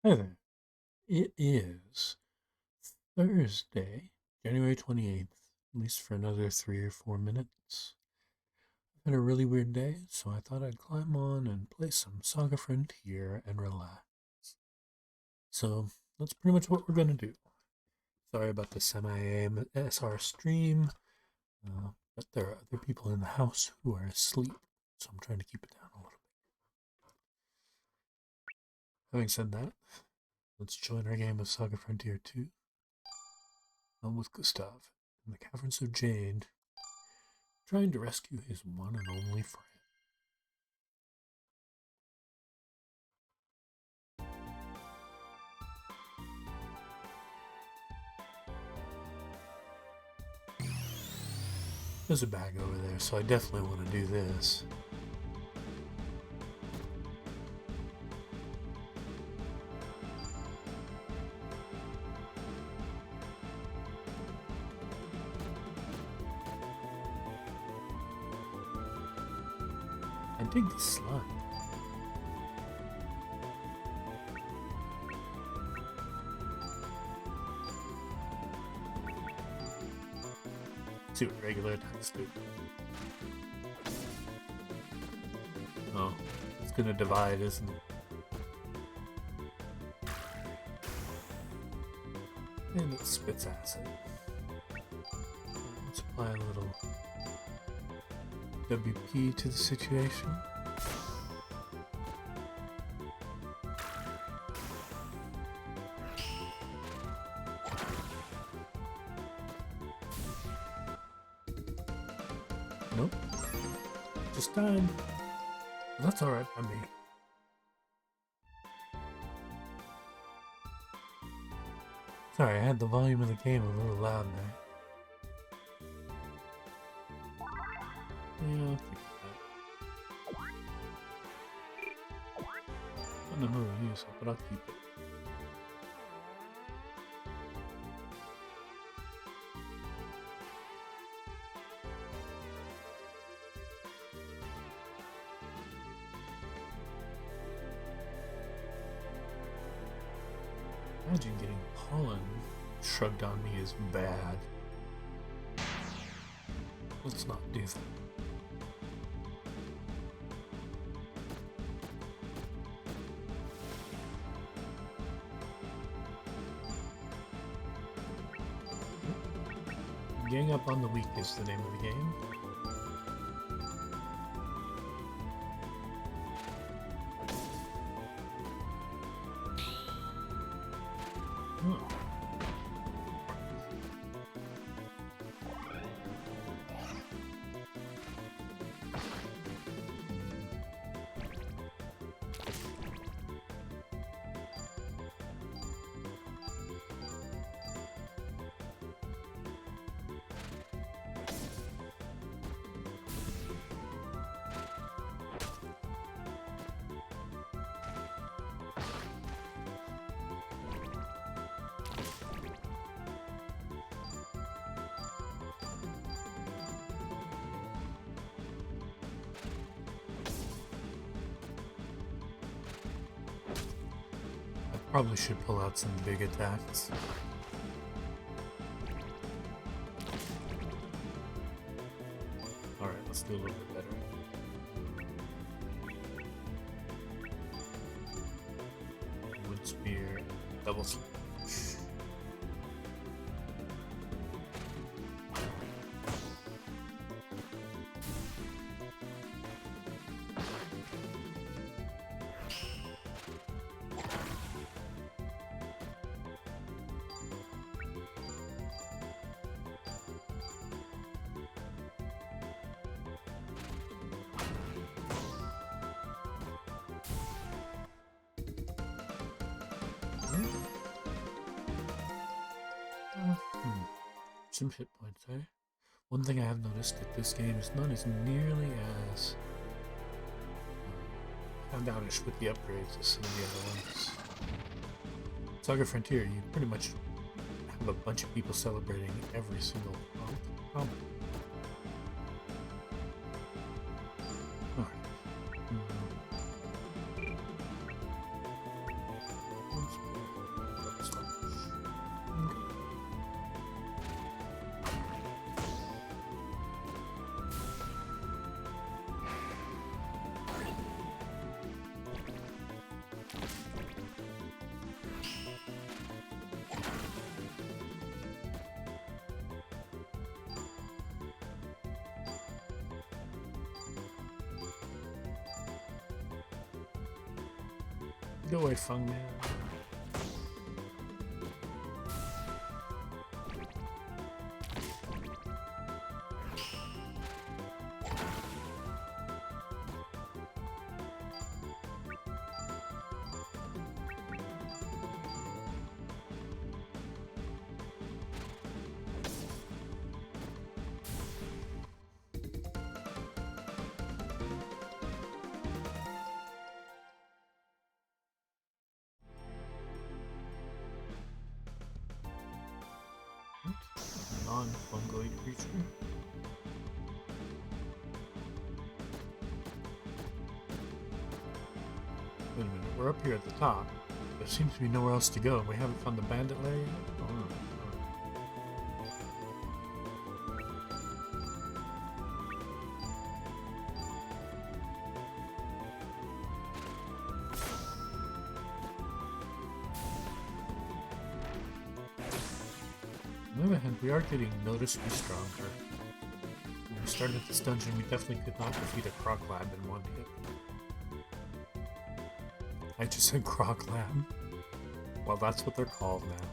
Hi there. It is Thursday, January 28th, at least for another 3 or 4 minutes. I've had a really weird day, so I thought I'd climb on and play some SaGa Frontier and relax. So that's pretty much what we're going to do. Sorry about the semi-ASR stream, but there are other people in the house who are asleep, so I'm trying to keep it down a little bit. Having said that, let's join our game of SaGa Frontier 2. I'm with Gustav in the Caverns of Jade, trying to rescue his one and only friend. There's a bag over there, so I definitely want to do this. I dig the slime. See what regular attacks do. Oh, it's gonna divide, isn't it? And it spits acid. Let's apply a little WP to the situation. Nope. Just died. That's alright by me. Sorry, I had the volume of the game a little loud there. Yeah, I'll keep that. I don't know who to use it, but I'll keep it. Imagine getting pollen shrugged on me is bad. Let's not do that. Gang up on the weak is the name of the game. Oh. Probably should pull out some big attacks. Alright, let's do a little bit better. Wood spear, double slash. Some hit points there. One thing I have noticed that this game is not as nearly as found outish with the upgrades as some of the other ones. SaGa Frontier, you pretty much have a bunch of people celebrating every single combat. Alright. Let's Go away, Fung Man. Non-fungoid creature. Wait a minute, we're up here at the top. There seems to be nowhere else to go, and we haven't found the bandit lair yet? On the other hand, we are getting noticeably stronger. When we started this dungeon, we definitely could not defeat a croc lab in one hit. I just said croc lab. Well, that's what they're called now.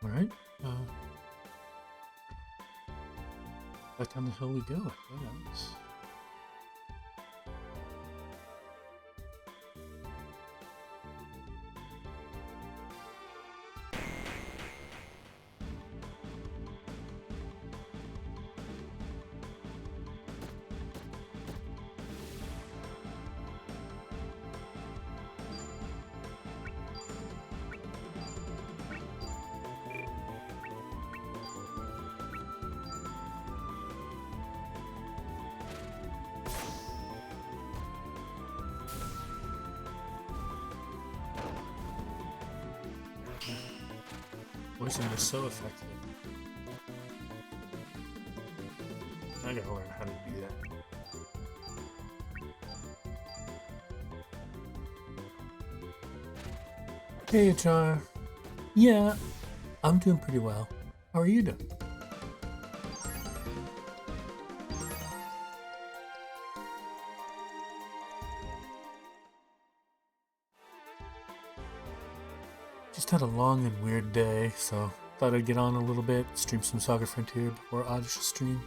Alright, back down the hill we go, I guess. Poison is so effective. I gotta learn how to do that. Hey, HR. Yeah, I'm doing pretty well. How are you doing? Just had a long and weird day, so thought I'd get on a little bit, stream some SaGa Frontier before Oddish stream.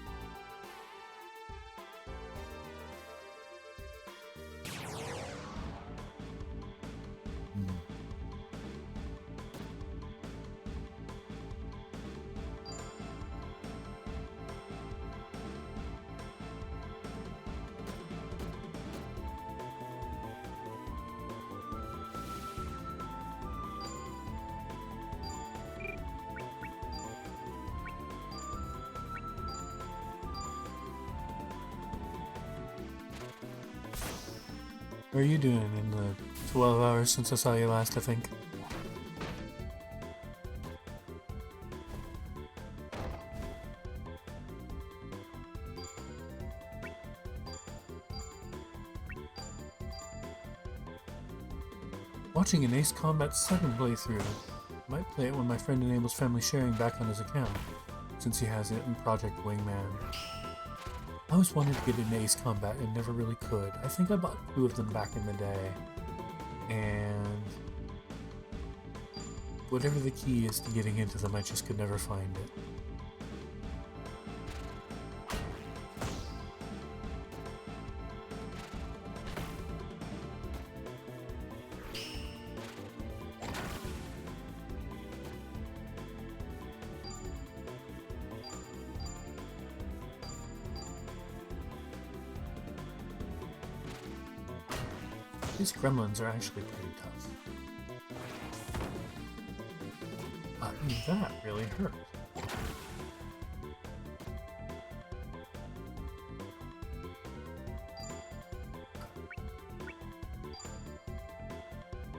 How are you doing in the 12 hours since I saw you last, I think? watching an Ace Combat 7 playthrough. Might play it when my friend enables family sharing back on his account, since he has it in Project Wingman. I always wanted to get into Ace Combat and never really could. I think I bought 2 of them back in the day. And whatever the key is to getting into them, I just could never find it. These gremlins are actually pretty tough. That really hurt.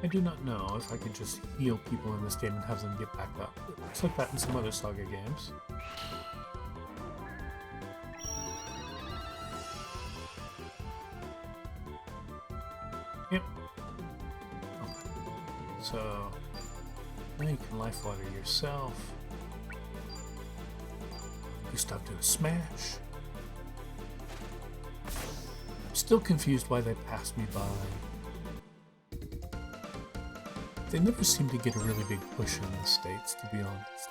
I do not know if I could just heal people in this game and have them get back up. It looks like that in some other SaGa games. Yep. Okay. So, now you can life water yourself. You stop to a smash. I'm still confused why they passed me by. They never seem to get a really big push in the States, to be honest.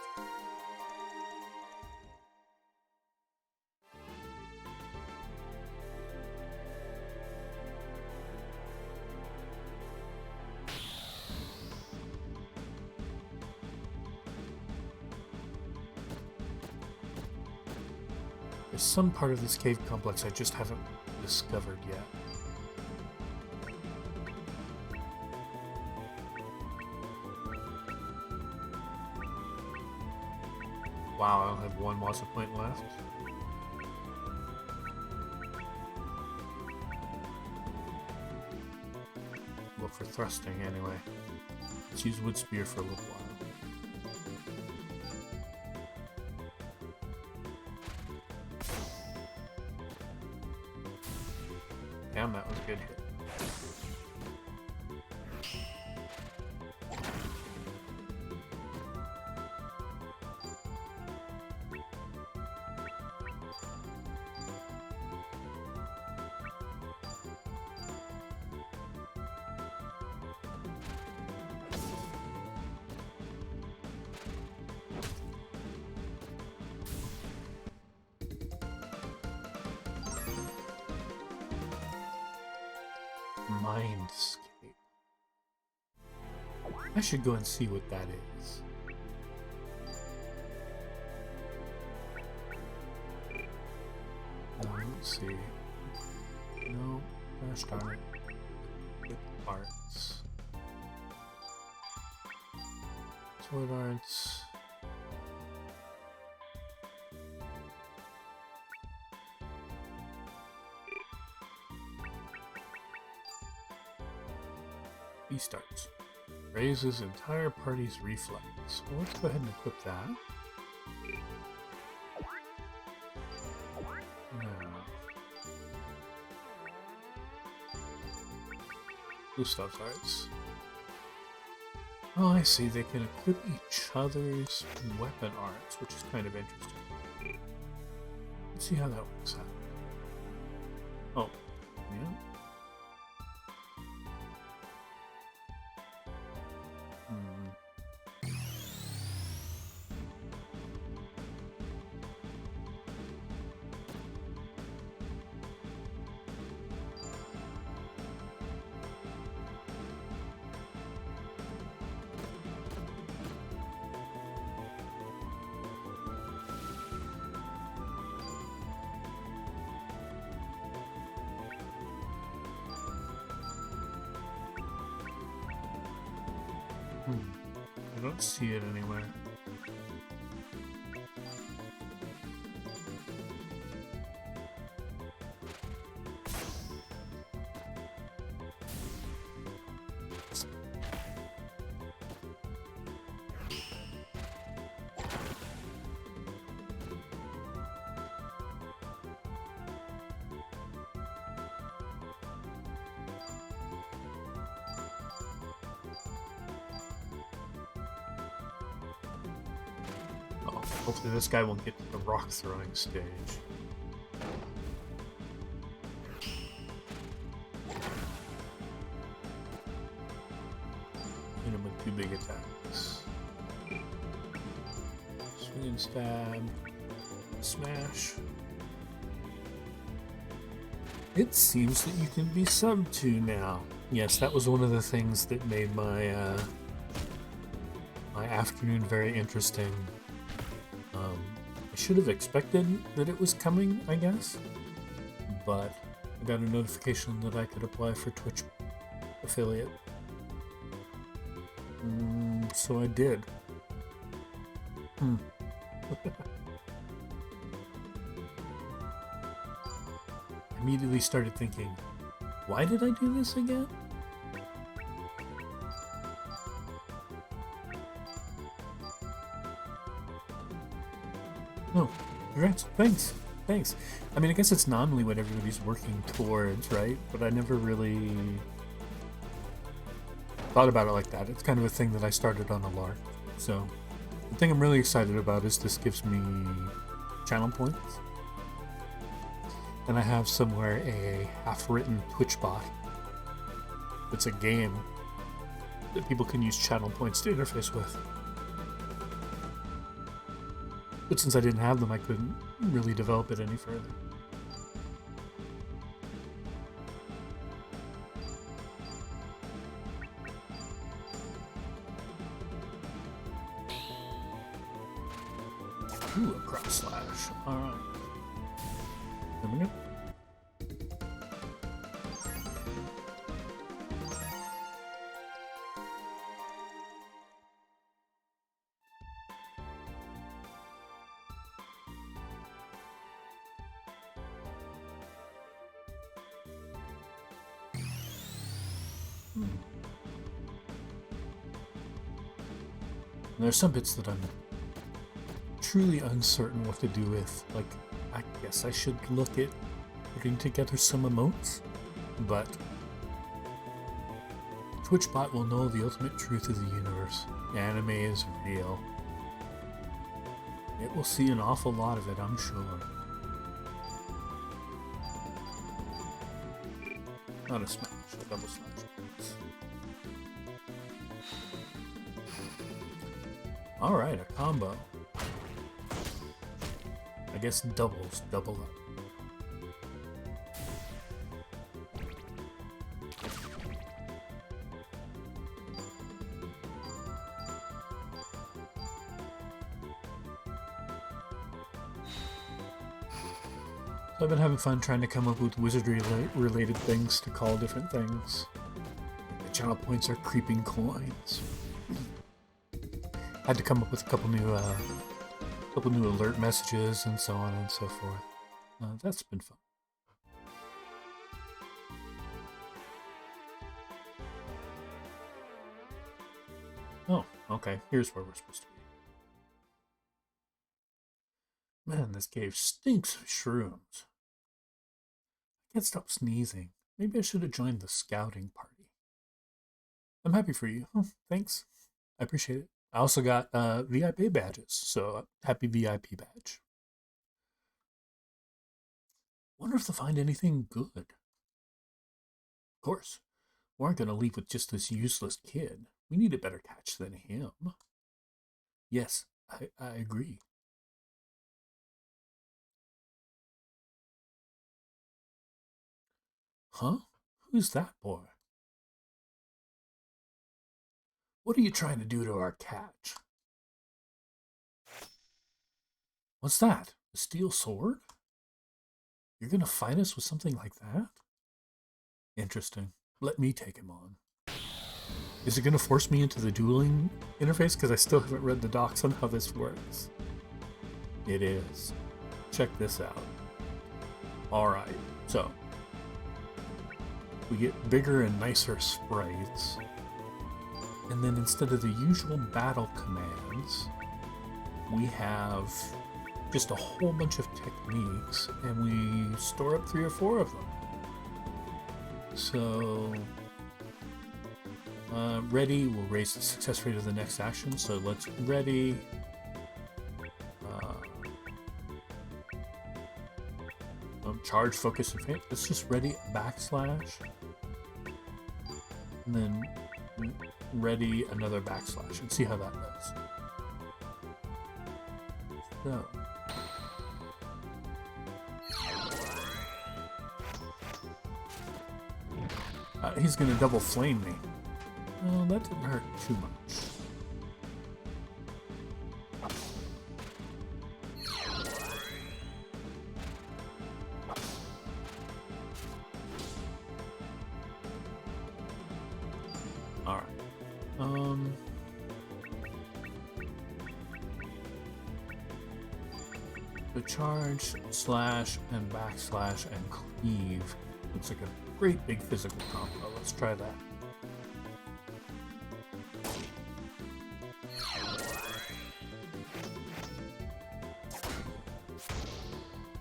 There's some part of this cave complex I just haven't discovered yet. Wow, I only have 1 Wasa point left. Well, for thrusting, anyway. Let's use Wood Spear for a little while. Damn, that was a good hit. Mindscape. I should go and see what that is. Let's see. No, gosh darn it. With arts. Sword arts. Beast Arts. Raises entire party's reflex. Well, let's go ahead and equip that. Now. Gustav's Arts. Oh, I see. They can equip each other's weapon arts, which is kind of interesting. Let's see how that works out. Oh, yeah. I don't see it anywhere. Hopefully this guy won't get to the rock throwing stage. Hit him with 2 big attacks. Swing and stab. Smash. It seems that you can be sub 2 now. Yes, that was one of the things that made my my afternoon very interesting. I should have expected that it was coming, I guess, but I got a notification that I could apply for Twitch affiliate. So I did. Immediately started thinking, why did I do this again? No, congrats, thanks. I mean, I guess it's normally what everybody's working towards, right? But I never really thought about it like that. It's kind of a thing that I started on a lark. So the thing I'm really excited about is this gives me channel points. And I have somewhere a half-written Twitch bot. It's a game that people can use channel points to interface with. But since I didn't have them, I couldn't really develop it any further. Ooh, a cross slash. Alright. There we go. There's some bits that I'm truly uncertain what to do with. Like, I guess I should look at putting together some emotes, but TwitchBot will know the ultimate truth of the universe. Anime is real. It will see an awful lot of it, I'm sure. Not a smash, a double smash. Alright, a combo. I guess doubles, double up. So I've been having fun trying to come up with wizardry-related things to call different things. The channel points are creeping coins. Had to come up with a couple new alert messages and so on and so forth. That's been fun. Oh, okay. Here's where we're supposed to be. Man, this cave stinks of shrooms. I can't stop sneezing. Maybe I should have joined the scouting party. I'm happy for you. Oh, thanks. I appreciate it. I also got VIP badges, so happy VIP badge. Wonder if they'll find anything good. Of course, we aren't going to leave with just this useless kid. We need a better catch than him. Yes, I agree. Huh? Who's that boy? What are you trying to do to our catch? What's that? A steel sword? You're gonna fight us with something like that? Interesting. Let me take him on. Is it gonna force me into the dueling interface? Because I still haven't read the docs on how this works. It is. Check this out. Alright, so we get bigger and nicer sprites. And then instead of the usual battle commands, we have just a whole bunch of techniques, and we store up 3 or 4 of them. So, ready will raise the success rate of the next action. So let's ready. charge, focus, and feint. Let's just ready backslash. And then ready another backslash and see how that does. So. He's gonna double flame me. Well, that didn't hurt too much. Alright. The charge, slash, and backslash, and cleave looks like a great big physical combo. Let's try that.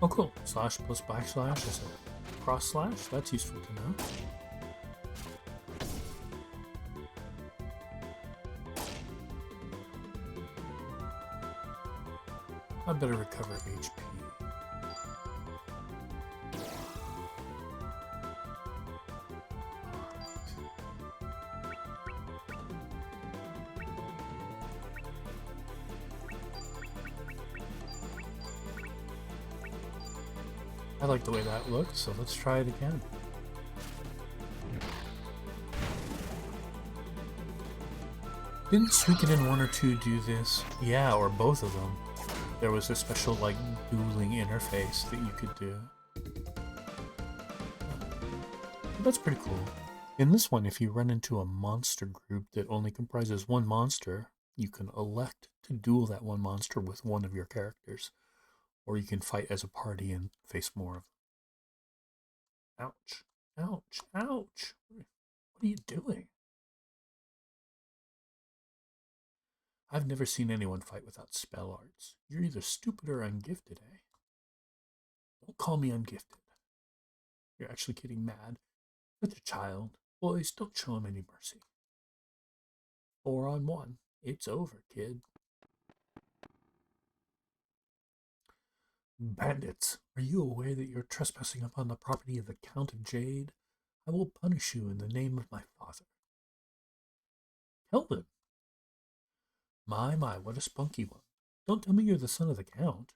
Oh cool, slash plus backslash is a cross slash, that's useful to know. I better recover HP. I like the way that looks, so let's try it again. Didn't Suikoden 1 or 2 do this? Yeah, or both of them. There was a special, like, dueling interface that you could do. That's pretty cool. In this one, if you run into a monster group that only comprises one monster, you can elect to duel that one monster with one of your characters. Or you can fight as a party and face more of them. Ouch. Ouch. Ouch. What are you doing? I've never seen anyone fight without spell arts. You're either stupid or ungifted, eh? Don't call me ungifted. You're actually getting mad. Such a child. Boys, don't show him any mercy. 4 on 1. It's over, kid. Bandits, are you aware that you're trespassing upon the property of the Count of Jade? I will punish you in the name of my father. Kelvin. My, what a spunky one. Don't tell me you're the son of the Count.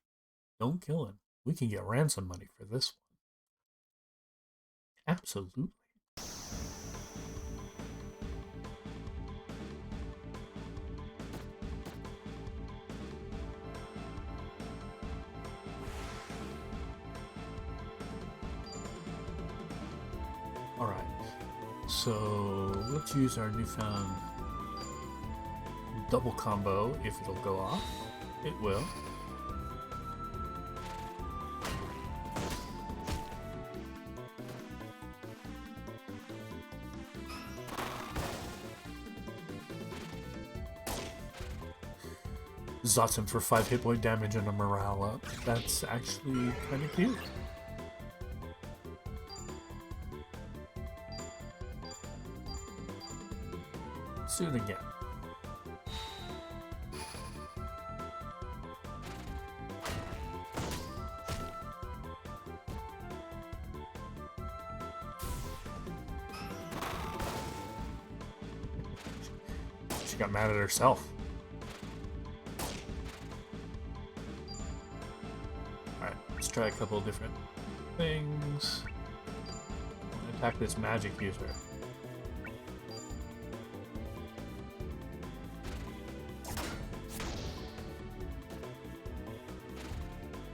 Don't kill him. We can get ransom money for this one. Absolutely. Alright, so let's use our newfound double combo if it'll go off. It will. Zots him for 5 hit point damage and a morale up. That's actually kind of cute. Let's do it again. She got mad at herself. Alright, let's try a couple of different things. Attack this magic user.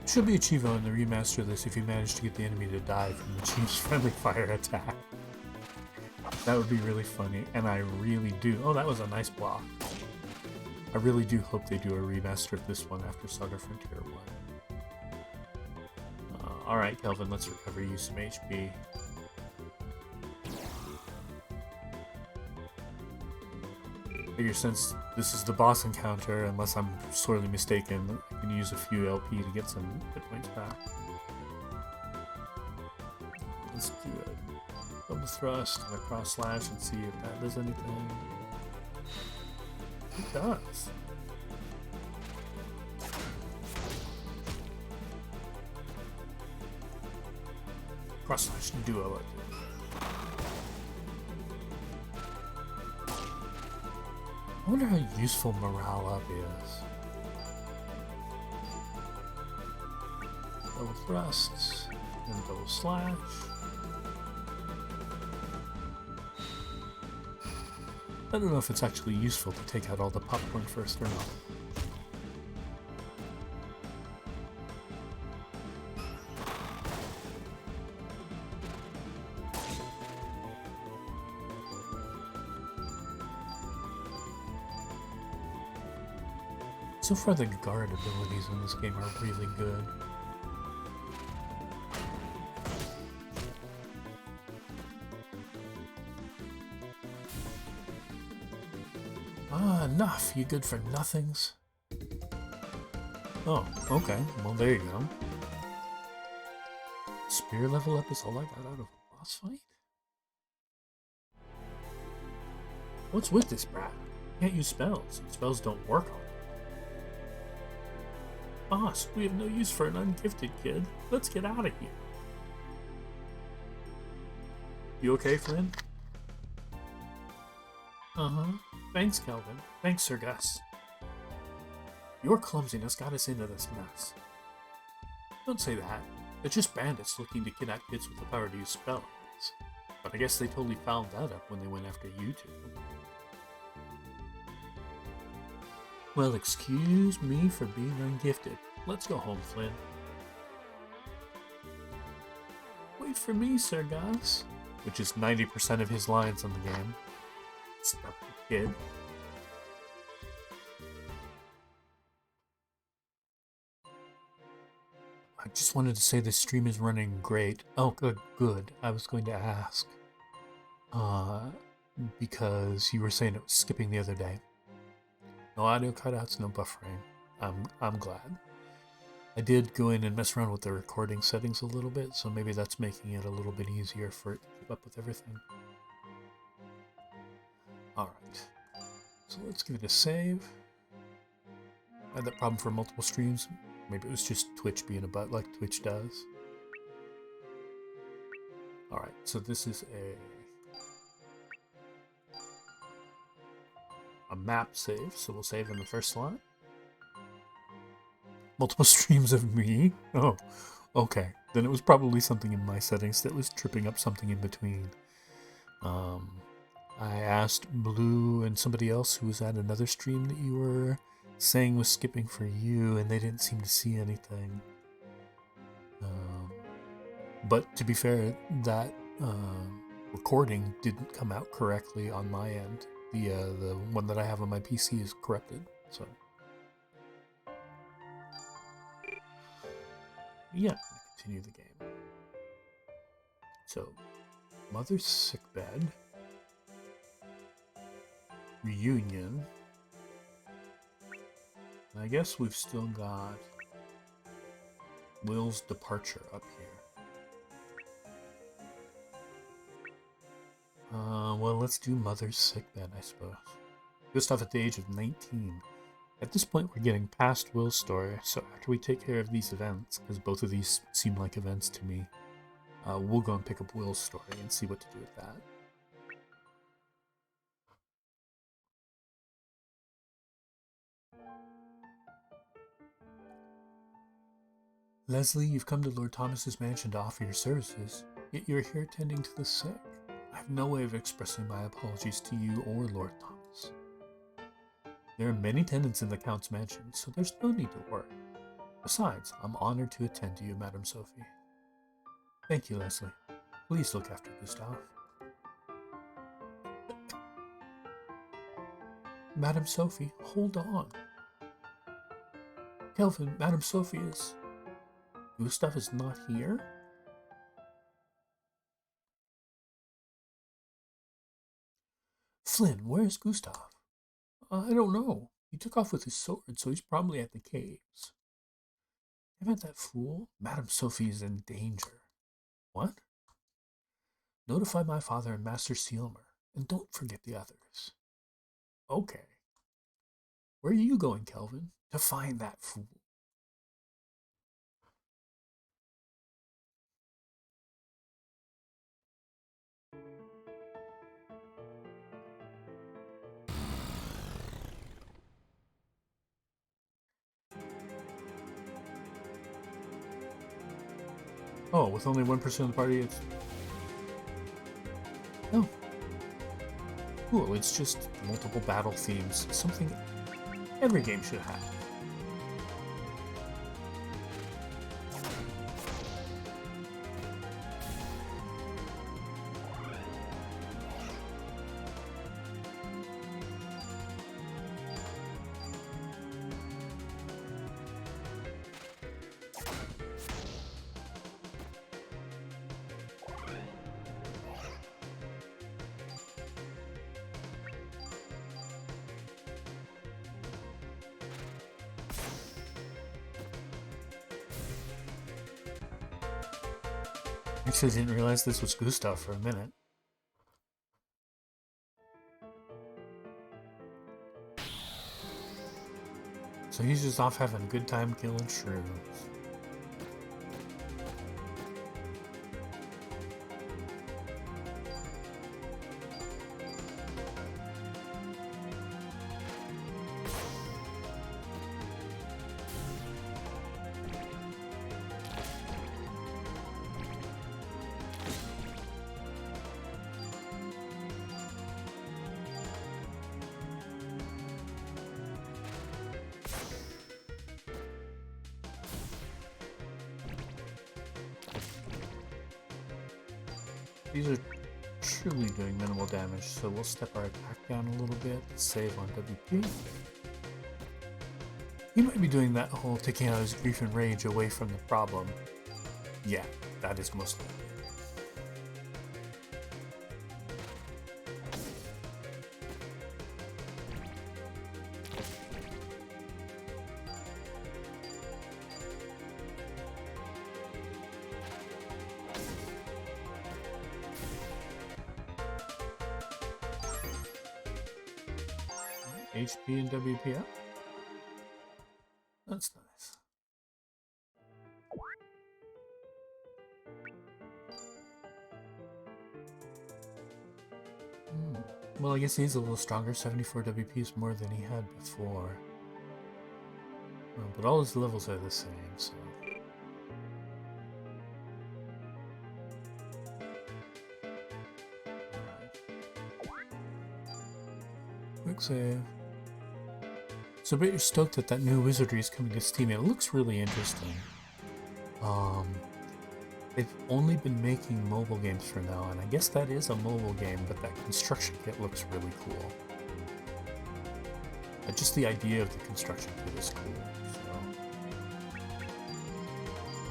Should be a Chivo in the remaster of this if you manage to get the enemy to die from the Chief's friendly fire attack. That would be really funny, and I really do. Oh, that was a nice block. I really do hope they do a remaster of this one after SaGa Frontier 1. Alright, Kelvin, let's recover you some HP. Figure since this is the boss encounter, unless I'm sorely mistaken, I can use a few LP to get some hit points back. Let's do a double thrust and a cross slash and see if that does anything. It does. Cross slash duo it. I wonder how useful morale up is. Double thrusts and double slash. I don't know if it's actually useful to take out all the popcorn first or not. So far the guard abilities in this game are really good. Ah, enough, you good for nothings. Oh, okay, well there you go. Spear level up is all I got out of a boss fight? What's with this brat? Can't use spells. Spells don't work on it. Boss, we have no use for an ungifted kid. Let's get out of here. You okay, Flynn? Uh-huh. Thanks, Kelvin. Thanks, Sir Gus. Your clumsiness got us into this mess. Don't say that. They're just bandits looking to kidnap kids with the power to use spells. But I guess they totally fouled that up when they went after you two. Well, excuse me for being ungifted. Let's go home, Flynn. Wait for me, Sir Gus. Which is 90% of his lines in the game. Stupid kid. I just wanted to say this stream is running great. Oh, good. I was going to ask. Because you were saying it was skipping the other day. No audio cutouts, no buffering. I'm glad. I did go in and mess around with the recording settings a little bit, so maybe that's making it a little bit easier for it to keep up with everything. Alright. So let's give it a save. I had that problem for multiple streams. Maybe it was just Twitch being a butt like Twitch does. Alright, so this is a map save, so we'll save in the first slot. Multiple streams of me? Oh, okay. Then it was probably something in my settings that was tripping up something in between. I asked Blue and somebody else who was at another stream that you were saying was skipping for you, and they didn't seem to see anything. But to be fair, that recording didn't come out correctly on my end. The one that I have on my PC is corrupted, so... Yeah, continue the game. So, Mother's sickbed, reunion. I guess we've still got Will's departure up here. Well, let's do Mother's sickbed, I suppose. Gustav at the age of 19. At this point, we're getting past Will's story, so after we take care of these events, because both of these seem like events to me, we'll go and pick up Will's story and see what to do with that. Leslie, you've come to Lord Thomas's mansion to offer your services, yet you're here tending to the sick. I have no way of expressing my apologies to you or Lord Thomas. There are many tenants in the Count's mansion, so there's no need to worry. Besides, I'm honored to attend to you, Madame Sophie. Thank you, Leslie. Please look after Gustav. Madame Sophie, hold on. Kelvin, Madame Sophie is... Gustav is not here? Flynn, where's Gustav? I don't know. He took off with his sword, so he's probably at the caves. Damn it, that fool. Madame Sophie is in danger. What? Notify my father and Master Sealmer, and don't forget the others. Okay. Where are you going, Kelvin? To find that fool. Oh, with only 1% of the party, it's... Oh. Cool, it's just multiple battle themes. Something every game should have. Actually, didn't realize this was Gustav for a minute. So he's just off having a good time killing shrooms. These are truly doing minimal damage, so we'll step our attack down a little bit, save on WP. He might be doing that whole taking out his grief and rage away from the problem. Yeah, that is most likely. HP and WP up. That's nice. Well, I guess he's a little stronger. 74 WP is more than he had before. Well, but all his levels are the same, so... Quick save. So I bet you're stoked that that new wizardry is coming to Steam. It looks really interesting. They've only been making mobile games for now, and I guess that is a mobile game, but that construction kit looks really cool. Just the idea of the construction kit is cool, so...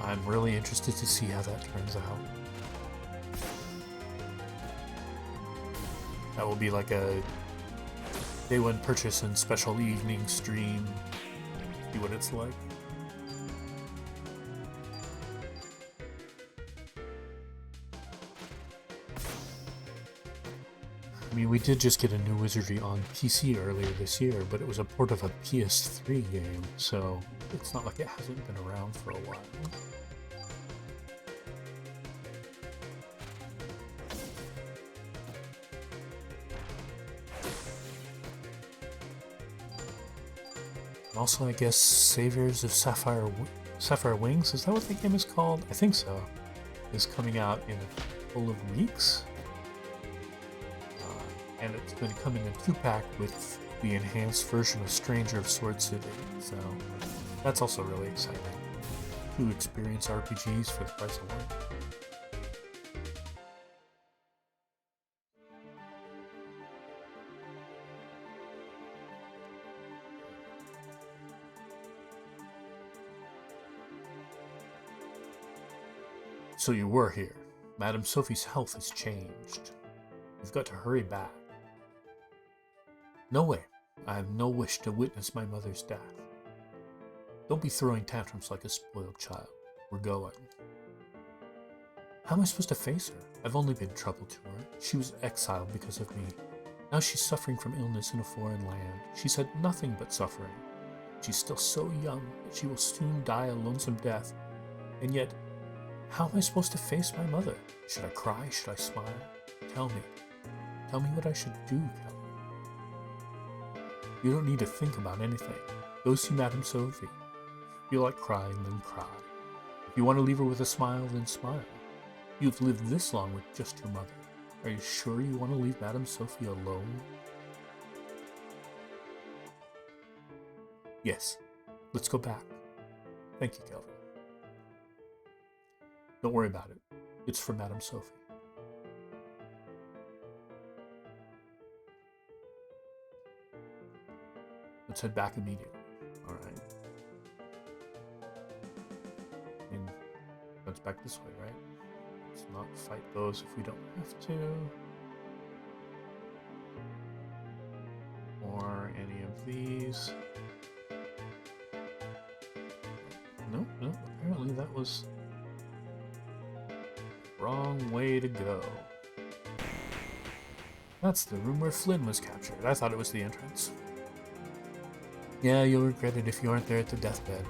I'm really interested to see how that turns out. That will be like a Day 1 purchase and special evening stream. See what it's like. I mean, we did just get a new wizardry on PC earlier this year, but it was a port of a PS3 game, so it's not like it hasn't been around for a while. Also, I guess Saviors of Sapphire Wings, is that what the game is called? I think so. Is coming out in a couple of weeks. And it's going to come in a 2-pack with the enhanced version of Stranger of Sword City. So that's also really exciting. 2 experience RPGs for the price of 1. So you were here. Madame Sophie's health has changed. You've got to hurry back. No way. I have no wish to witness my mother's death. Don't be throwing tantrums like a spoiled child. We're going. How am I supposed to face her? I've only been trouble to her. She was exiled because of me. Now she's suffering from illness in a foreign land. She's had nothing but suffering. She's still so young that she will soon die a lonesome death. And yet, how am I supposed to face my mother? Should I cry? Should I smile? Tell me. Tell me what I should do, Kelly. You don't need to think about anything. Go see Madame Sophie. If you feel like crying, then cry. If you want to leave her with a smile, then smile. You've lived this long with just your mother. Are you sure you want to leave Madame Sophie alone? Yes. Let's go back. Thank you, Kelvin. Don't worry about it. It's for Madame Sophie. Let's head back immediately. Alright. And let's back this way, right? Let's not fight those if we don't have to. Or any of these. No, apparently that was the wrong way to go. That's the room where Flynn was captured. I thought it was the entrance. Yeah, you'll regret it if you aren't there at the deathbed.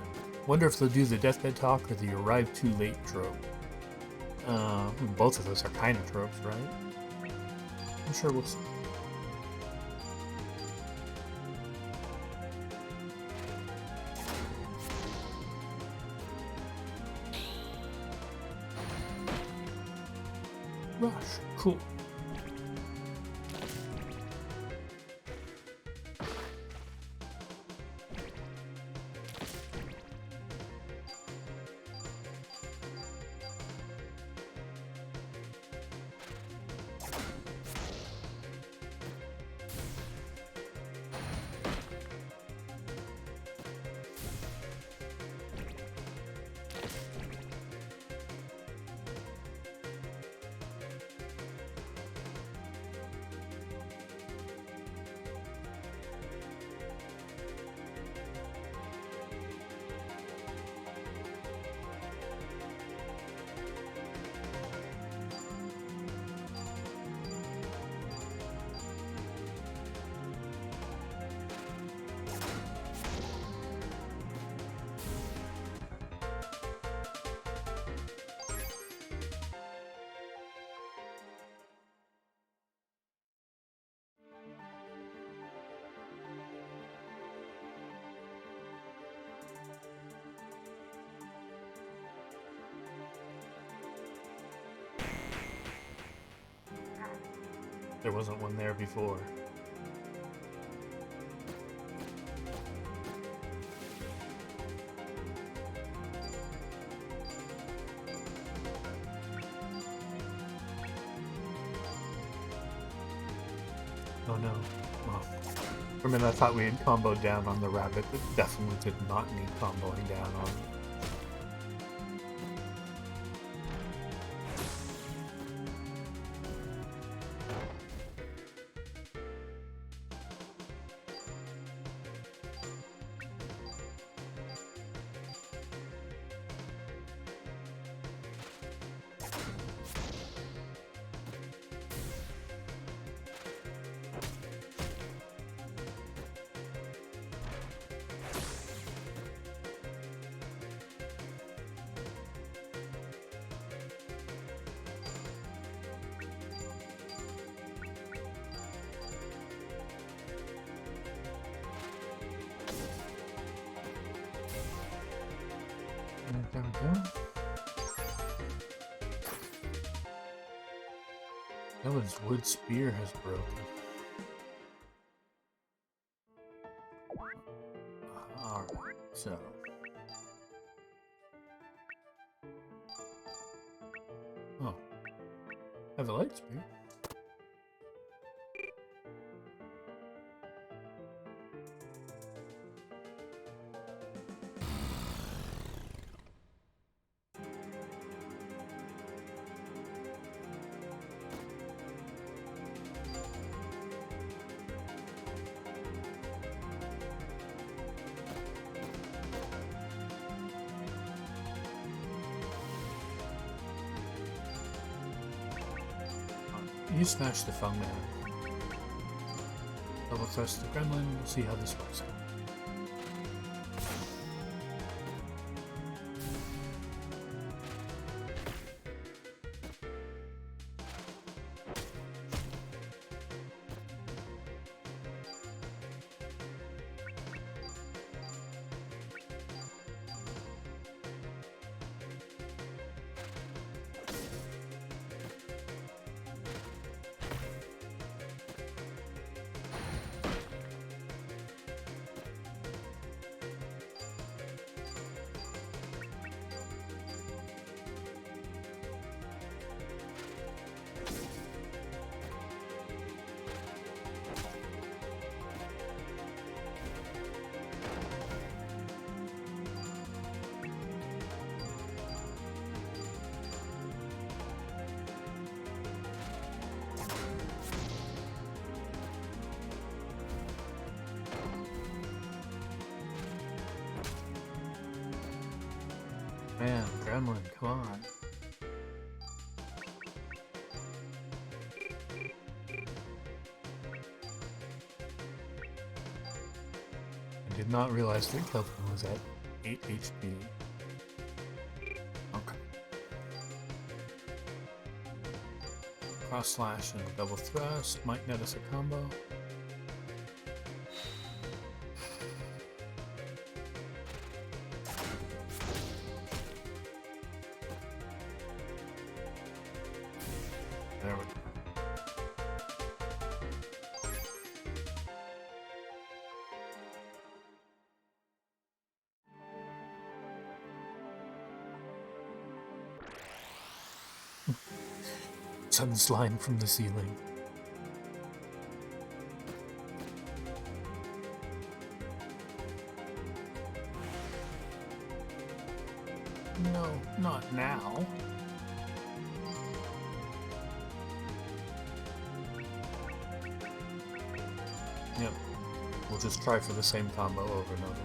Wonder if they'll do the deathbed talk or the arrive too late trope. Both of those are kind of tropes, right? I'm sure we'll see. Rush, cool. There wasn't one there before. Oh no. Well, for a minute I thought we had comboed down on the rabbit, but definitely did not need comboing down on. There we go. Ellen's wood spear has broken. Alright, so. Oh. I have a light spear. You smash the Fung Man. Double thrust the Gremlin, we'll see how this works out. Man, Gremlin, come on. I did not realize that Kelvin was at 8 HP. Okay. Cross slash and a double thrust might net us a combo. There we go. Sun slime from the ceiling. No, not now. Yep. We'll just try for the same combo over and over again.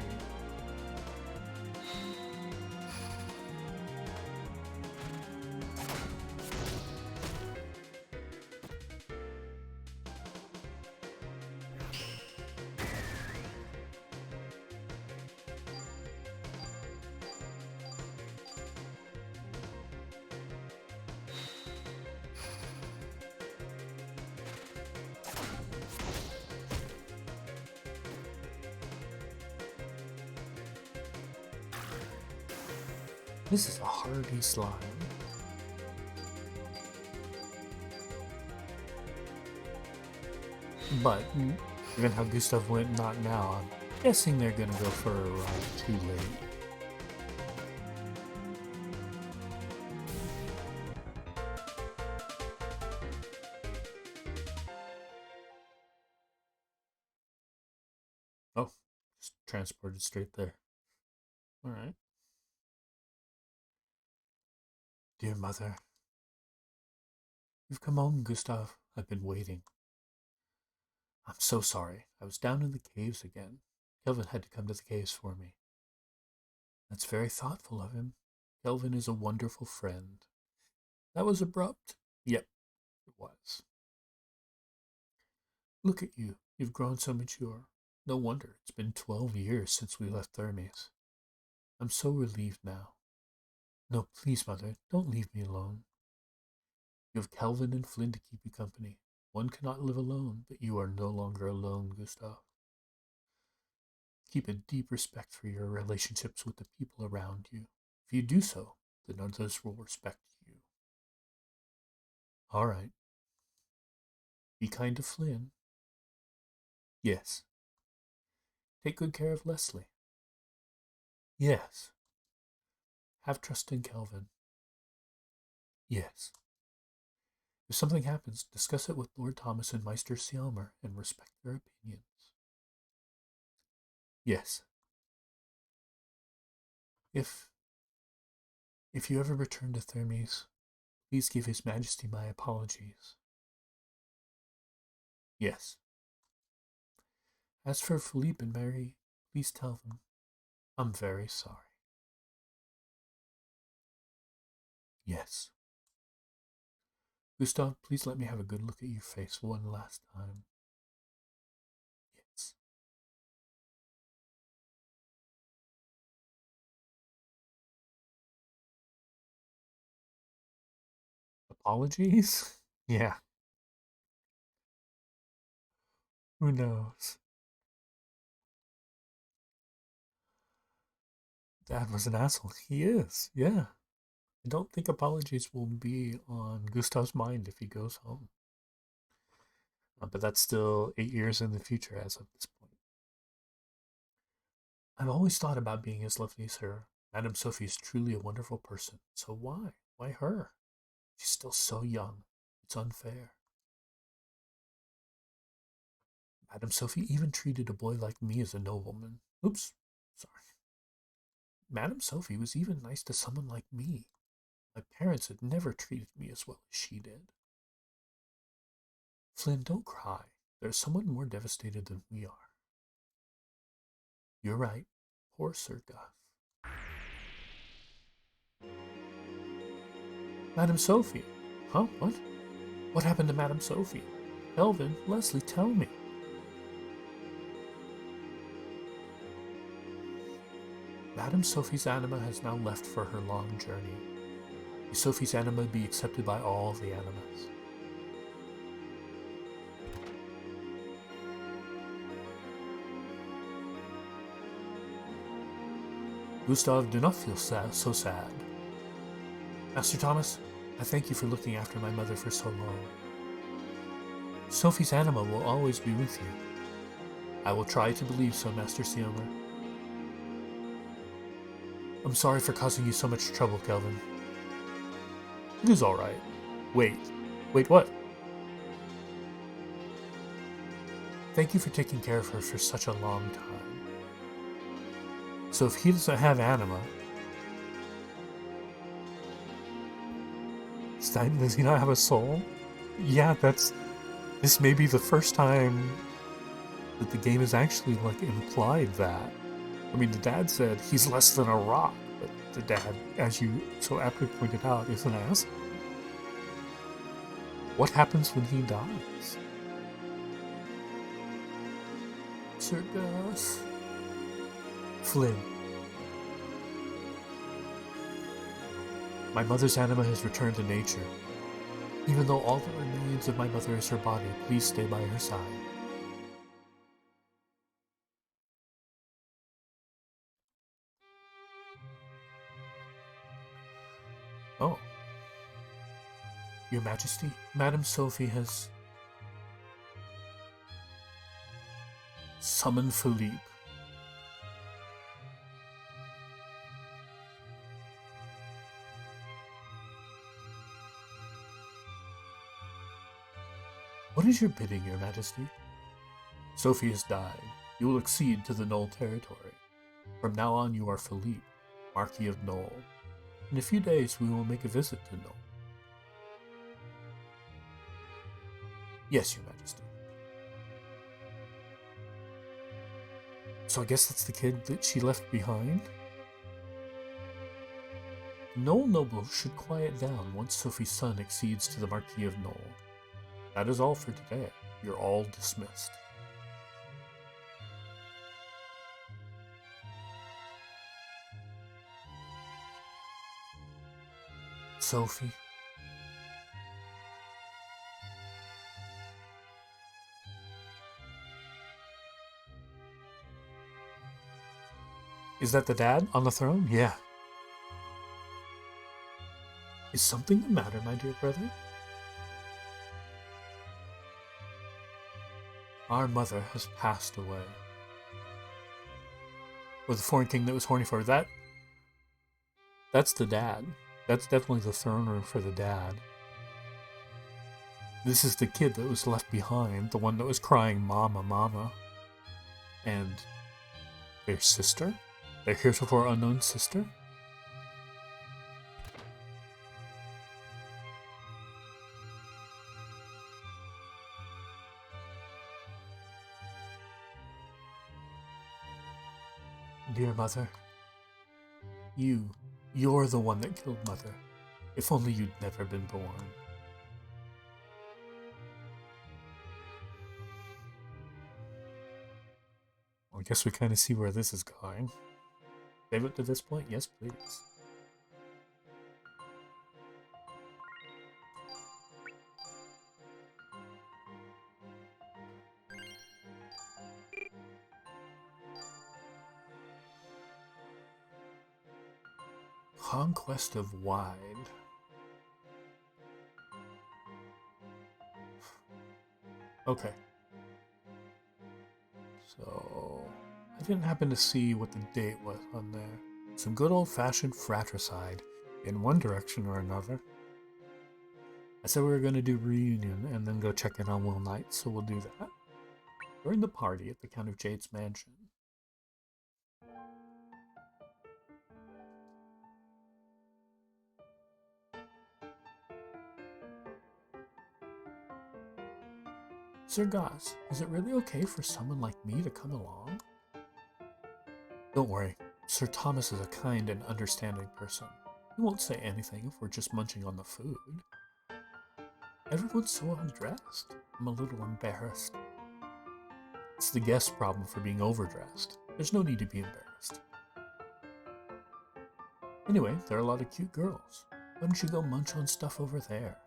This is a hardy slime. But, given how Gustav went not now, I'm guessing they're gonna go for a ride too late. Oh, just transported straight there. Alright. Dear mother, you've come home, Gustav. I've been waiting. I'm so sorry. I was down in the caves again. Kelvin had to come to the caves for me. That's very thoughtful of him. Kelvin is a wonderful friend. That was abrupt. Yep, it was. Look at you. You've grown so mature. No wonder it's been 12 years since we left Thermes. I'm so relieved now. No, please, mother, don't leave me alone. You have Kelvin and Flynn to keep you company. One cannot live alone, but you are no longer alone, Gustav. Keep a deep respect for your relationships with the people around you. If you do so, then others will respect you. All right. Be kind to Flynn. Yes. Take good care of Leslie. Yes. Have trust in Kelvin. Yes. If something happens, discuss it with Lord Thomas and Meister Sielmer and respect their opinions. Yes. If you ever return to Thermes, please give His Majesty my apologies. Yes. As for Philippe and Mary, please tell them I'm very sorry. Yes. Gustav, please let me have a good look at your face one last time. Yes. Apologies? Yeah. Who knows? Dad was an asshole. He is, yeah. I don't think apologies will be on Gustav's mind if he goes home. But that's still 8 years in the future as of this point. I've always thought about being as lovely as her. Madame Sophie is truly a wonderful person. So why? Why her? She's still so young. It's unfair. Madame Sophie even treated a boy like me as a nobleman. Oops, sorry. Madame Sophie was even nice to someone like me. My parents had never treated me as well as she did. Flynn, don't cry. There's someone more devastated than we are. You're right. Poor Sir Guff. Madame Sophie. Huh? What? What happened to Madame Sophie? Kelvin, Leslie, tell me. Madame Sophie's anima has now left for her long journey. May Sophie's anima be accepted by all the animas. Gustav, do not feel so sad. Master Thomas, I thank you for looking after my mother for so long. Sophie's anima will always be with you. I will try to believe so, Master Siomer. I'm sorry for causing you so much trouble, Kelvin. It is all right. Wait, what? Thank you for taking care of her for such a long time. So if he doesn't have anima, does he not have a soul? Yeah, this may be the first time that the game has actually, implied that. I mean, the dad said he's less than a rock, but the dad, as you so aptly pointed out, is an asshole. What happens when he dies? Sir Gus. Flynn. My mother's anima has returned to nature. Even though all that remains of my mother is her body, please stay by her side. Oh. Your Majesty, Madame Sophie has summoned Philippe. What is your bidding, Your Majesty? Sophie has died. You will accede to the Knoll territory. From now on you are Philippe, Marquis of Knoll. In a few days we will make a visit to Knoll. Yes, Your Majesty. So I guess that's the kid that she left behind? Knoll nobles should quiet down once Sophie's son accedes to the Marquis of Knoll. That is all for today. You're all dismissed. Sophie. Is that the dad on the throne? Yeah. Is something the matter, my dear brother? Our mother has passed away. Or the foreign king that was horny for her. That's the dad. That's definitely the throne room for the dad. This is the kid that was left behind, the one that was crying, Mama, Mama. And their sister? Their heretofore unknown sister? Dear mother, you're the one that killed mother. If only you'd never been born. Well, I guess we kind of see where this is going. Save it to this point? Yes, please. Conquest of Wide. Okay. So, I didn't happen to see what the date was on there. Some good old-fashioned fratricide in one direction or another. I said we were going to do reunion and then go check in on Will Knight, so we'll do that. During the party at the Count of Jade's mansion. Sir Gus, is it really okay for someone like me to come along? Don't worry, Sir Thomas is a kind and understanding person. He won't say anything if we're just munching on the food. Everyone's so undressed. I'm a little embarrassed. It's the guest problem for being overdressed. There's no need to be embarrassed. Anyway, there are a lot of cute girls. Why don't you go munch on stuff over there?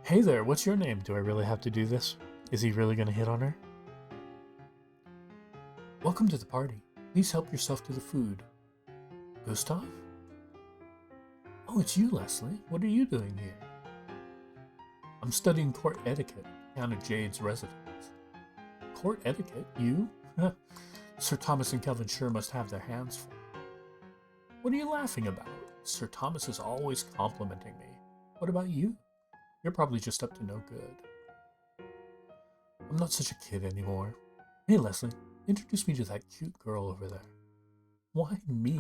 Hey there, what's your name? Do I really have to do this? Is he really going to hit on her? Welcome to the party. Please help yourself to the food. Gustav? Oh, it's you, Leslie. What are you doing here? I'm studying court etiquette down at Jade's residence. Court etiquette? You? Sir Thomas and Kelvin sure must have their hands full. What are you laughing about? Sir Thomas is always complimenting me. What about you? You're probably just up to no good. I'm not such a kid anymore. Hey, Leslie, introduce me to that cute girl over there. Why me?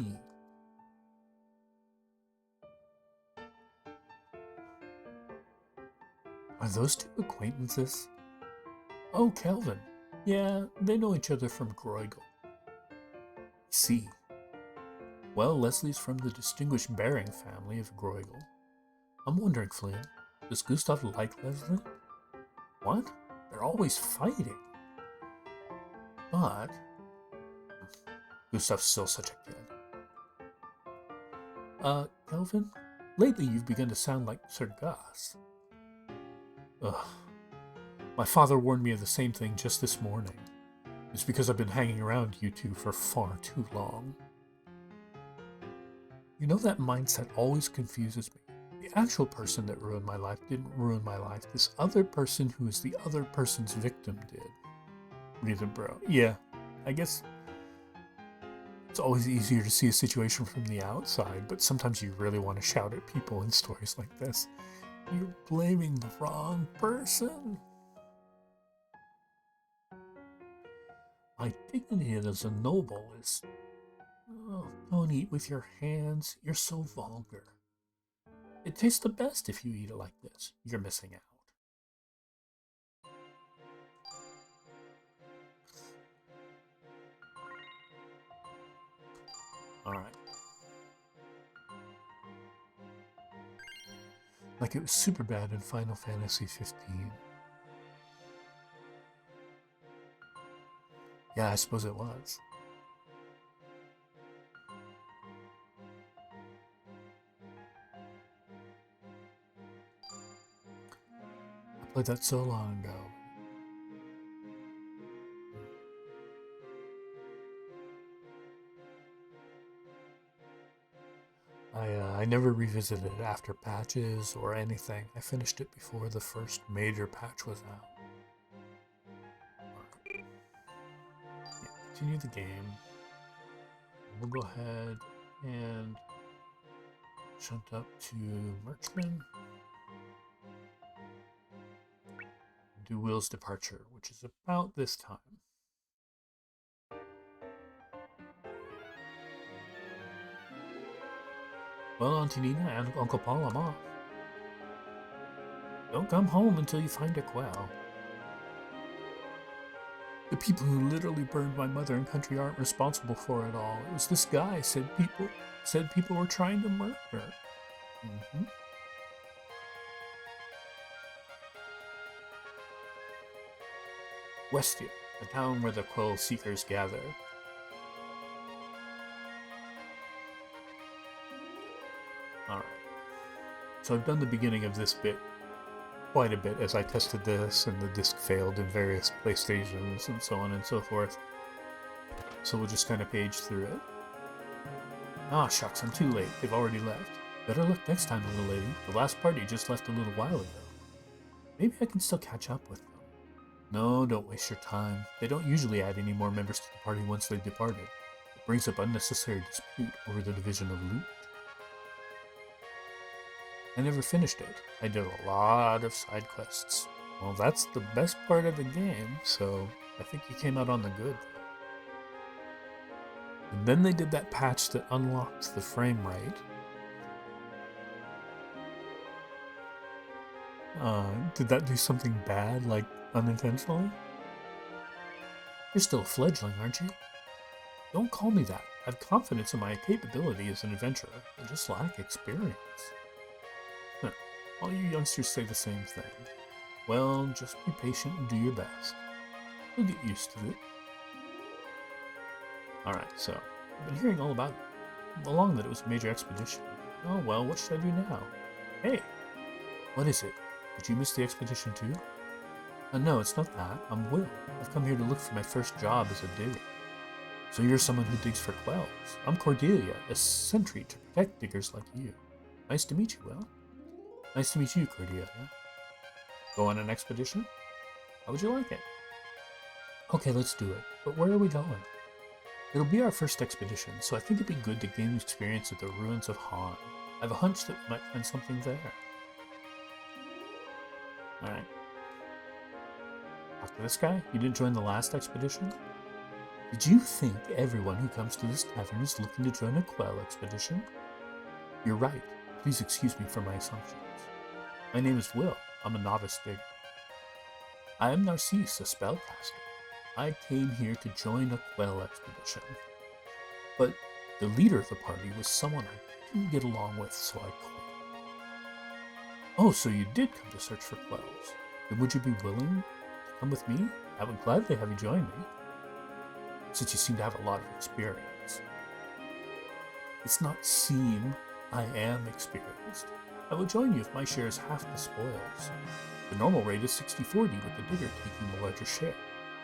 Are those two acquaintances? Oh, Kelvin. Yeah, they know each other from Groigel. See. Well, Leslie's from the distinguished Baring family of Groigel. I'm wondering, Flynn, does Gustav like Leslie? What? They're always fighting. But Gustav's still such a kid. Kelvin, lately you've begun to sound like Sir Gus. Ugh. My father warned me of the same thing just this morning. It's because I've been hanging around you two for far too long. You know, that mindset always confuses me. The actual person that ruined my life didn't ruin my life. This other person who is the other person's victim did. Neither bro. Yeah, I guess it's always easier to see a situation from the outside, but sometimes you really want to shout at people in stories like this. You're blaming the wrong person. My dignity as a noble is... Oh, don't eat with your hands. You're so vulgar. It tastes the best if you eat it like this. You're missing out. Alright. Like it was super bad in Final Fantasy 15. Yeah, I suppose it was. I played that so long ago. I never revisited it after patches or anything. I finished it before the first major patch was out. Yeah, continue the game. We'll go ahead and jump up to Merchman. Do Will's departure, which is about this time. Well, Auntie Nina and Uncle Paul, I'm off. Don't come home until you find a quell. The people who literally burned my mother and country aren't responsible for it all. It was this guy said people were trying to murder her. Westia, a town where the quell seekers gather. Alright. So I've done the beginning of this bit quite a bit as I tested this, and the disc failed in various PlayStations and so on and so forth. So we'll just kind of page through it. Ah, shucks, I'm too late. They've already left. Better luck next time, little lady. The last party just left a little while ago. Maybe I can still catch up with them. No, don't waste your time. They don't usually add any more members to the party once they've departed. It brings up unnecessary dispute over the division of loot. I never finished it. I did a lot of side quests. Well, that's the best part of the game, so I think you came out on the good. And then they did that patch that unlocked the frame rate. Did that do something bad, like unintentionally? You're still a fledgling, aren't you? Don't call me that. I have confidence in my capability as an adventurer. I just lack experience. Huh. All you youngsters say the same thing. Well, just be patient and do your best. You'll get used to it. Alright, so, I've been hearing all about it. Along that it was a major expedition. Oh well, what should I do now? Hey! What is it? Did you miss the expedition too? No, it's not that. I'm Will. I've come here to look for my first job as a digger. So you're someone who digs for quells. I'm Cordelia, a sentry to protect diggers like you. Nice to meet you, Will. Nice to meet you, Cordelia. Go on an expedition? How would you like it? Okay, let's do it. But where are we going? It'll be our first expedition, so I think it'd be good to gain experience at the ruins of Han. I have a hunch that we might find something there. Alright. After this guy, you didn't join the last expedition? Did you think everyone who comes to this tavern is looking to join a quell expedition? You're right. Please excuse me for my assumptions. My name is Will. I'm a novice digger. I am Narcisse, a spellcaster. I came here to join a quell expedition. But the leader of the party was someone I didn't get along with, so I quit. Oh, so you did come to search for quells. Then would you be willing to come with me? I would gladly have you join me, since you seem to have a lot of experience. It's not seem, I am experienced. I will join you if my share is half the spoils. The normal rate is 60-40, with the digger taking the larger share.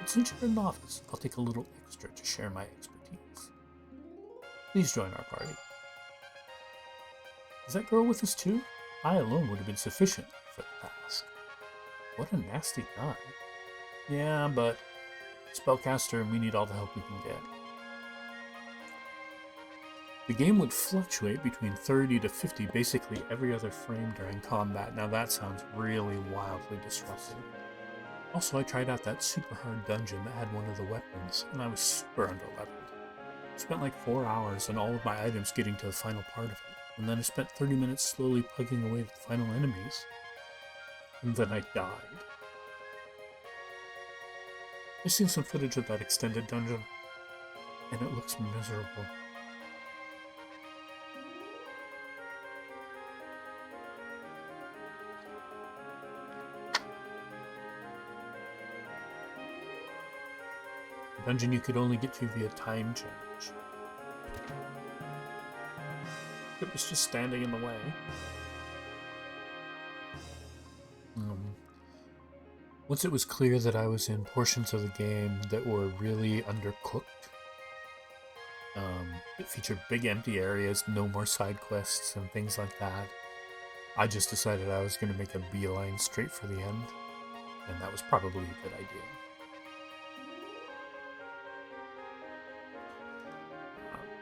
But since you're a novice, I'll take a little extra to share my expertise. Please join our party. Is that girl with us too? I alone would have been sufficient for the task. What a nasty guy. Yeah, but spellcaster and we need all the help we can get. The game would fluctuate between 30 to 50 basically every other frame during combat. Now that sounds really wildly disruptive. Also, I tried out that super hard dungeon that had one of the weapons, and I was super underleveled. I spent like 4 hours and all of my items getting to the final part of it, and then I spent 30 minutes slowly plugging away at the final enemies, and then I died. I've seen some footage of that extended dungeon, and it looks miserable. A dungeon you could only get to via time change. It was just standing in the way. Once it was clear that I was in portions of the game that were really undercooked, it featured big empty areas, no more side quests and things like that, I just decided I was going to make a beeline straight for the end, and that was probably a good idea.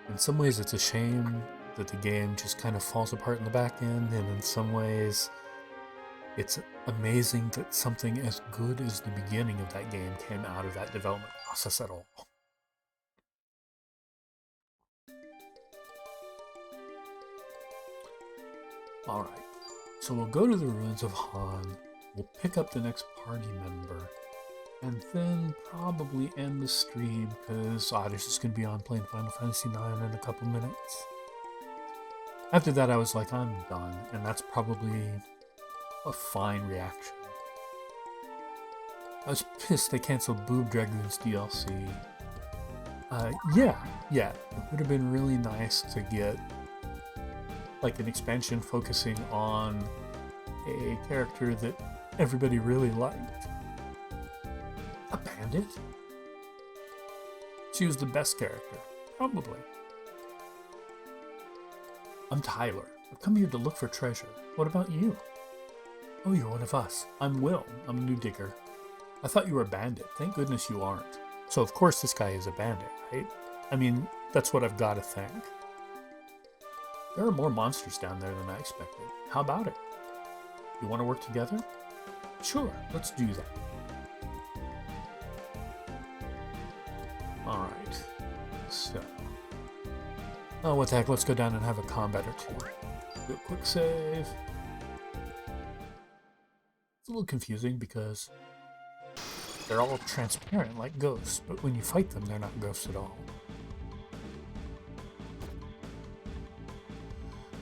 In some ways it's a shame that the game just kind of falls apart in the back end, and in some ways it's amazing that something as good as the beginning of that game came out of that development process at all. Alright, so we'll go to the ruins of Han, we'll pick up the next party member, and then probably end the stream because Otis is going to be on playing Final Fantasy IX in a couple minutes. After that I was like, I'm done, and that's probably a fine reaction. I was pissed they canceled Boob Dragoon's DLC. Yeah, it would have been really nice to get like an expansion focusing on a character that everybody really liked. A bandit? She was the best character, probably. I'm Tyler. I've come here to look for treasure. What about you? Oh, you're one of us. I'm Will. I'm a new digger. I thought you were a bandit. Thank goodness you aren't. So of course this guy is a bandit, right? I mean, that's what I've got to think. There are more monsters down there than I expected. How about it? You want to work together? Sure, let's do that. Alright. So. Oh, what the heck? Let's go down and have a combat or two. Do a quick save. It's a little confusing because they're all transparent like ghosts, but when you fight them, they're not ghosts at all.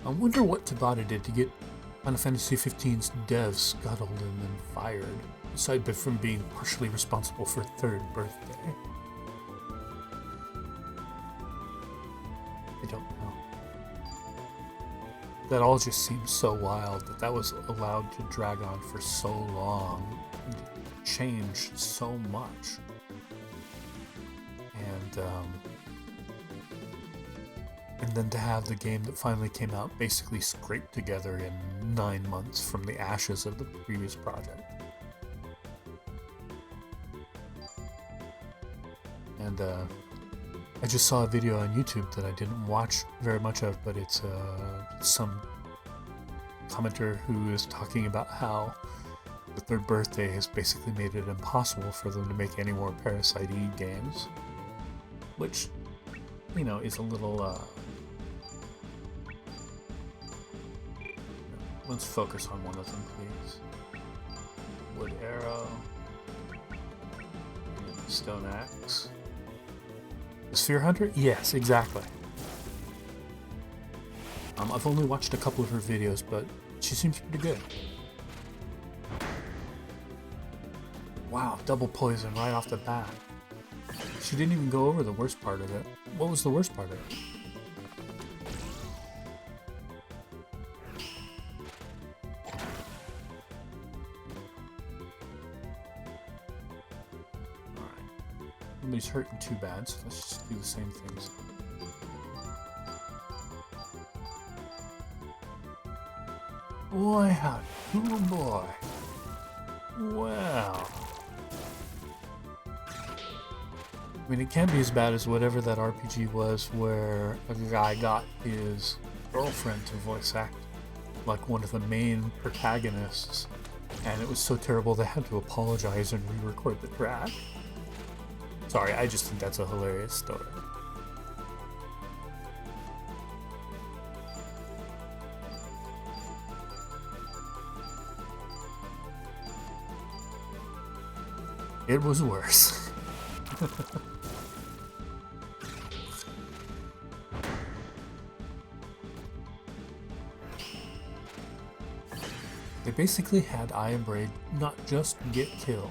I wonder what Tabata did to get Final Fantasy XV's devs scuttled and then fired, aside from being partially responsible for Third Birthday. I don't know. That all just seems so wild that was allowed to drag on for so long and change so much. And then to have the game that finally came out basically scraped together in 9 months from the ashes of the previous project. And I just saw a video on YouTube that I didn't watch very much of, but it's some commenter who is talking about how the Third Birthday has basically made it impossible for them to make any more Parasite Eve games, which, you know, is a little let's focus on one of them, please. Wood Arrow and Stone Axe. The Sphere Hunter? Yes, exactly. I've only watched a couple of her videos, but she seems pretty good. Wow, double poison right off the bat. She didn't even go over the worst part of it. What was the worst part of it? Nobody's hurting too bad, so let's just do the same things. Boy, howdy. Oh boy. Wow. I mean, it can't be as bad as whatever that RPG was where a guy got his girlfriend to voice act like one of the main protagonists, and it was so terrible they had to apologize and re-record the track. Sorry, I just think that's a hilarious story. It was worse. They basically had Iron Braid not just get killed.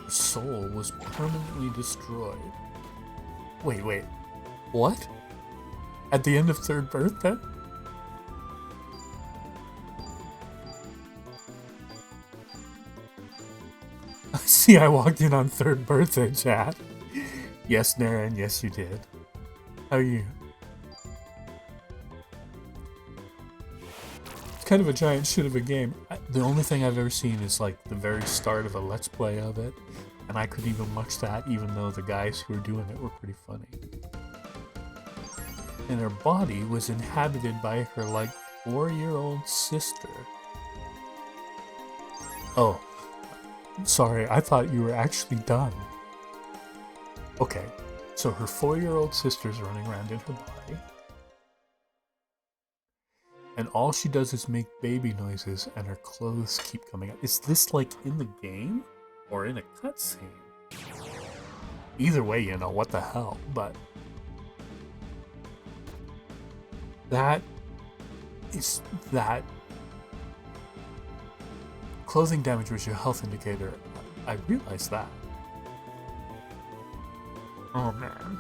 Her soul was permanently destroyed. Wait. What? At the end of Third Birthday? See, I walked in on Third Birthday, chat. Yes, Naren, yes you did. How are you? It's kind of a giant shit of a game. The only thing I've ever seen is like the very start of a Let's Play of it, and I couldn't even watch that even though the guys who were doing it were pretty funny. And her body was inhabited by her like 4-year-old sister. Oh. Sorry, I thought you were actually done. Okay, so her 4-year-old sister's running around in her body. And all she does is make baby noises and her clothes keep coming out. Is this like in the game? Or in a cutscene? Either way, you know, what the hell, but... that... Clothing damage was your health indicator. I realized that. Oh man.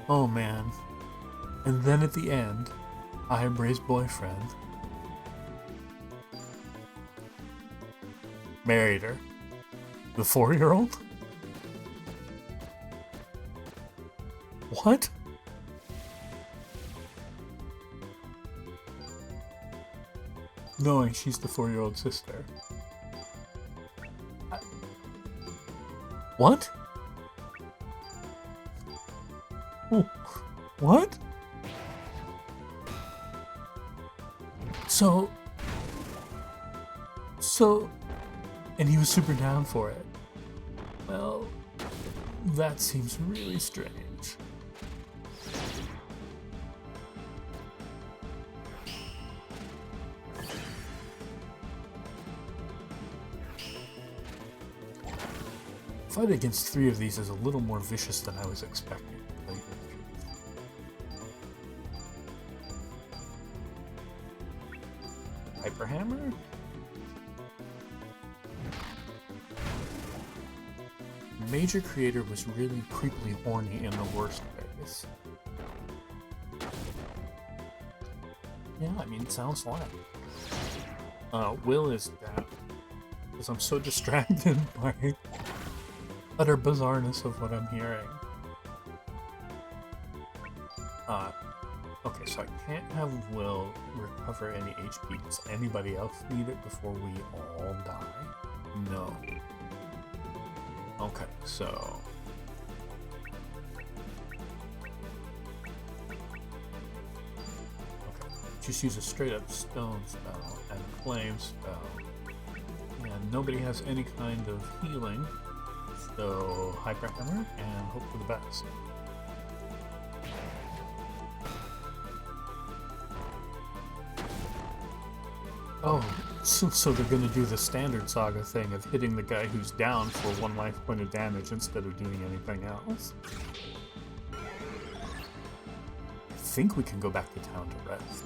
Oh man. And then at the end, Iron Braid's boyfriend married her. The 4-year-old? What? Knowing she's the 4-year-old sister. What? Oh, what? So, and he was super down for it. Well, that seems really strange. fight against 3 of these is a little more vicious than I was expecting. Hyper Hammer? Major Creator was really creepily horny in the worst ways. Yeah, I mean, sounds like. Will is down. Because I'm so distracted by utter bizarreness of what I'm hearing. Okay, so I can't have Will recover any HP. Does anybody else need it before we all die? No. Okay, so... Okay, just use a straight-up stone spell and flame spell. And nobody has any kind of healing, so Hyper Hammer and hope for the best. Oh, so they're gonna do the standard SaGa thing of hitting the guy who's down for 1 life point of damage instead of doing anything else. I think we can go back to town to rest.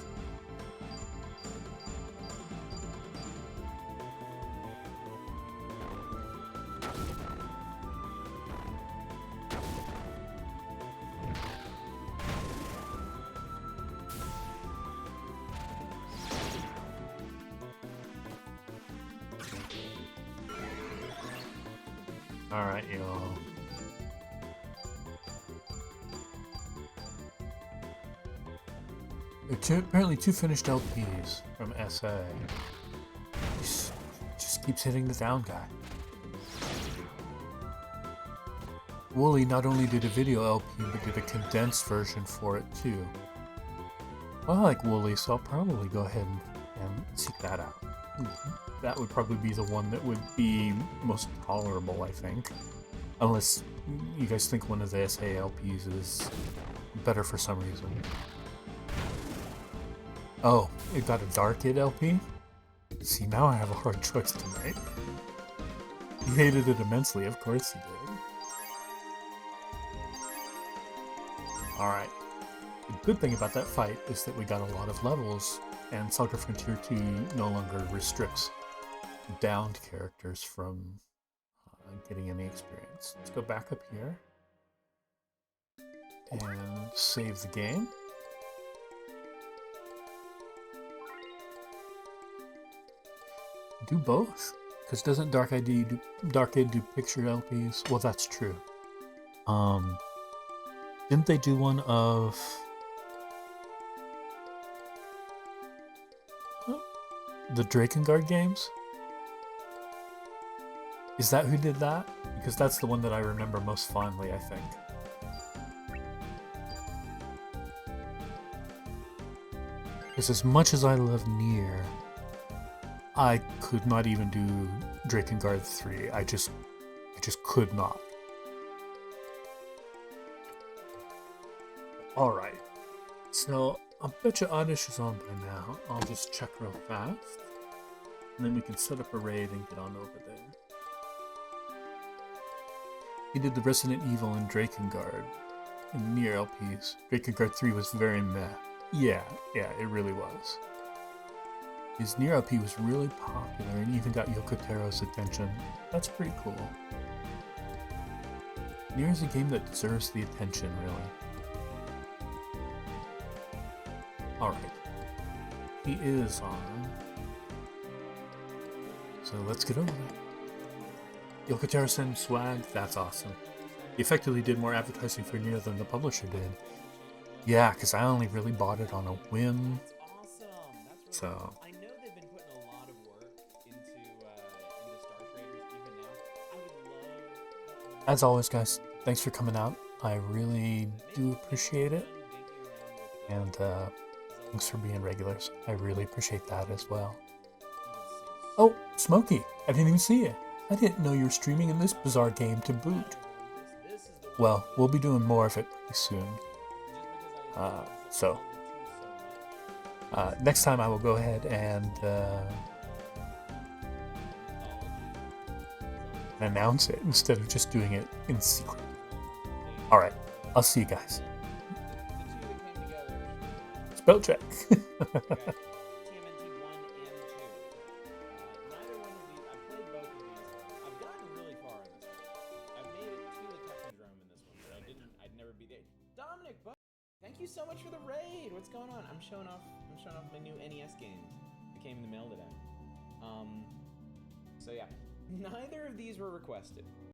Alright, y'all. Apparently 2 finished LPs from SA. Just keeps hitting the down guy. Wooly not only did a video LP, but did a condensed version for it too. Well, I like Wooly, so I'll probably go ahead and seek that out. That would probably be the one that would be most tolerable, I think. Unless you guys think one of the SA LPs is better for some reason. Oh, it got a Dark Id LP? See, now I have a hard choice tonight. He hated it immensely, of course he did. Alright. The good thing about that fight is that we got a lot of levels, and SaGa Frontier 2 no longer restricts downed characters from getting any experience. Let's go back up here and save the game. Do both? Because doesn't Dark Id do picture LPs? Well, that's true. Didn't they do one of the Drakengard games? Is that who did that? Because that's the one that I remember most fondly, I think. Because as much as I love Nier, I could not even do Drakengard 3. I just could not. Alright. So, I bet you Oddish is on by now. I'll just check real fast. And then we can set up a raid and get on over there. He did the Resident Evil and Drakengard in Nier LPs. Drakengard 3 was very meh. Yeah, it really was. His Nier LP was really popular and even got Yoko Taro's attention. That's pretty cool. Nier is a game that deserves the attention, really. Alright. He is on. So let's get over it. Yoko Taro sent swag, that's awesome. He effectively did more advertising for Nier than the publisher did. Yeah, because I only really bought it on a whim. That's awesome. That's really so. I know they've been putting a lot of work into Star Traders even now. I would love... As always, guys, thanks for coming out. I really do appreciate it. And thanks for being regulars. I really appreciate that as well. Oh, Smokey, I didn't even see you. I didn't know you were streaming in this bizarre game to boot. Well, we'll be doing more of it pretty soon. Next time I will go ahead and and announce it instead of just doing it in secret. They, All right, I'll see you guys. the two that came together. Spell check. Okay. TMNT 1 and 2. Neither one of these. I've played both of these. I've gotten really far in this one. I've made it to the Technodrome in this one, but I'd never be there. Dominic, thank you so much for the raid. What's going on? I'm showing off my new NES game. It came in the mail today. So yeah, neither of these were requested.